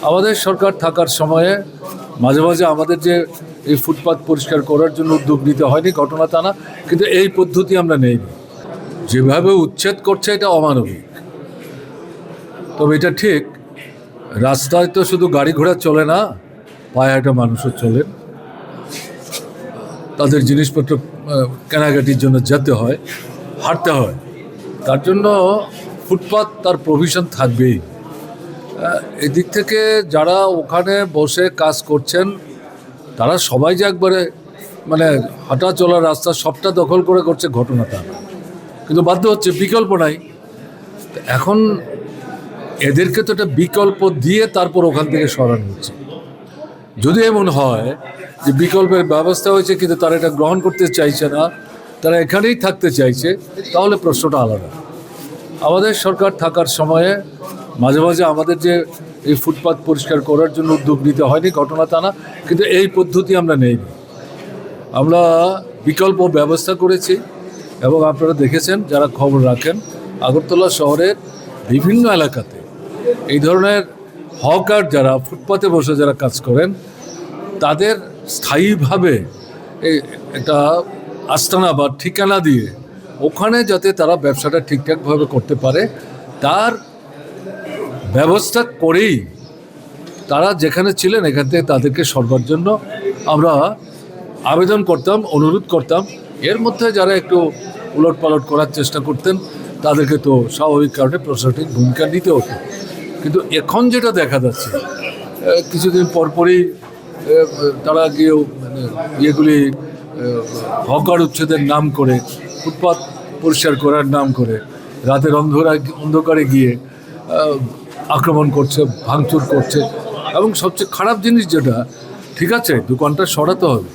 আমাদের সরকার থাকার সময়ে মাঝে মাঝে আমাদের যে এই ফুটপাত পরিষ্কার করার জন্য উদ্যোগ নিতে হয়নি, ঘটনা তা না, কিন্তু এই পদ্ধতি আমরা নেইনি। যেভাবে উচ্ছেদ করছে এটা অমানবিক। তবে এটা ঠিক, রাস্তায় তো শুধু গাড়ি ঘোড়া চলে না, পায়ে হাঁটা মানুষও চলেন, তাদের জিনিসপত্র কেনাকাটির জন্য যেতে হয়, হাঁটতে হয়। তার জন্য ফুটপাত তার প্রভিশন থাকবেই। এদিক থেকে যারা ওখানে বসে কাজ করছেন তারা সবাই যে একবারে হাঁটা চলার রাস্তা সবটা দখল করে করছে ঘটনাটা, কিন্তু বাধ্য হচ্ছে, বিকল্প নাই। এখন এদেরকে তো একটা বিকল্প দিয়ে তারপর ওখান থেকে সরানো হচ্ছে। যদি এমন হয় যে বিকল্পের ব্যবস্থা হয়েছে কিন্তু তারা এটা গ্রহণ করতে চাইছে না, তারা এখানেই থাকতে চাইছে, তাহলে প্রশ্নটা আলাদা। আমাদের সরকার থাকার সময়ে মাঝে মাঝে আমাদের যে এই ফুটপাত পরিষ্কার করার জন্য উদ্যোগ নিতে হয়নি, ঘটনা তা না, কিন্তু এই পদ্ধতি আমরা নেইনি। আমরা বিকল্প ব্যবস্থা করেছি এবং আপনারা দেখেছেন যারা খবর রাখেন, আগরতলা শহরের বিভিন্ন এলাকাতে এই ধরনের হকার যারা ফুটপাতে বসে যারা কাজ করেন তাদের স্থায়ীভাবে একটা আস্তানা বা ঠিকানা দিয়ে ওখানে যাতে তারা ব্যবসাটা ঠিকঠাকভাবে করতে পারে তার ব্যবস্থা করেই তারা যেখানে ছিলেন এখান থেকে তাদেরকে সরবার জন্য আমরা আবেদন করতাম, অনুরোধ করতাম। এর মধ্যে যারা একটু উলটপালট করার চেষ্টা করতেন তাদেরকে তো স্বাভাবিক কারণে প্রশাসনিক ভূমিকা নিতে হতো। কিন্তু এখন যেটা দেখা যাচ্ছে, কিছুদিন পরপরই তারা গিয়েও ইয়েগুলি হকার উচ্ছেদের নাম করে, ফুটপাত পরিষ্কার করার নাম করে রাতের অন্ধকারে গিয়ে আক্রমণ করছে, ভাঙচুর করছে। এবং সবচেয়ে খারাপ জিনিস যেটা, ঠিক আছে দোকানটা সরাতে হবে,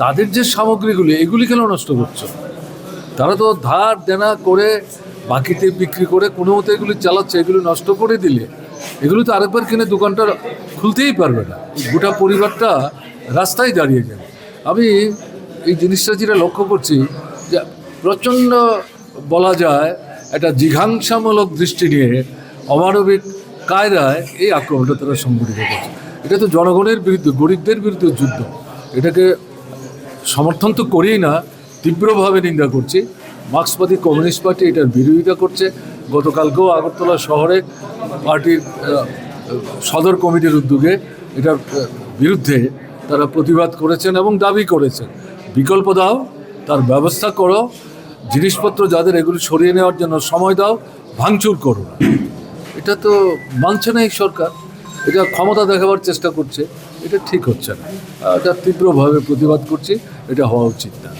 তাদের যে সামগ্রীগুলি এগুলি কেন নষ্ট করছে? তারা তো ধার দেনা করে বাকিতে বিক্রি করে কোনো মতো এগুলি চালাচ্ছে। এগুলি নষ্ট করে দিলে এগুলো তো আরেকবার কিনে দোকানটা খুলতেই পারবে না, গোটা পরিবারটা রাস্তায় দাঁড়িয়ে যাবে। আমি এই জিনিসটা যেটা লক্ষ্য করছি যে প্রচণ্ড বলা যায় একটা জিঘাংসামূলক দৃষ্টি নিয়ে অমানবিক কায়দায় এই আক্রমণটা তারা সংগঠিত করছে। এটা তো জনগণের বিরুদ্ধে, গরিবদের বিরুদ্ধে যুদ্ধ। এটাকে সমর্থন তো করেই না, তীব্রভাবে নিন্দা করছি। মার্ক্সবাদী কমিউনিস্ট পার্টি এটার বিরোধিতা করছে। গতকালকেও আগরতলা শহরে পার্টির সদর কমিটির উদ্যোগে এটার বিরুদ্ধে তারা প্রতিবাদ করেছেন এবং দাবি করেছেন বিকল্প দাও, তার ব্যবস্থা করো, জিনিসপত্র যাদের এগুলি সরিয়ে নেওয়ার জন্য সময় দাও, ভাঙচুর করো। এটা তো মানছে না এই সরকার, এটা ক্ষমতা দেখাবার চেষ্টা করছে। এটা ঠিক হচ্ছে না, এটা তীব্রভাবে প্রতিবাদ করছি, এটা হওয়া উচিত না।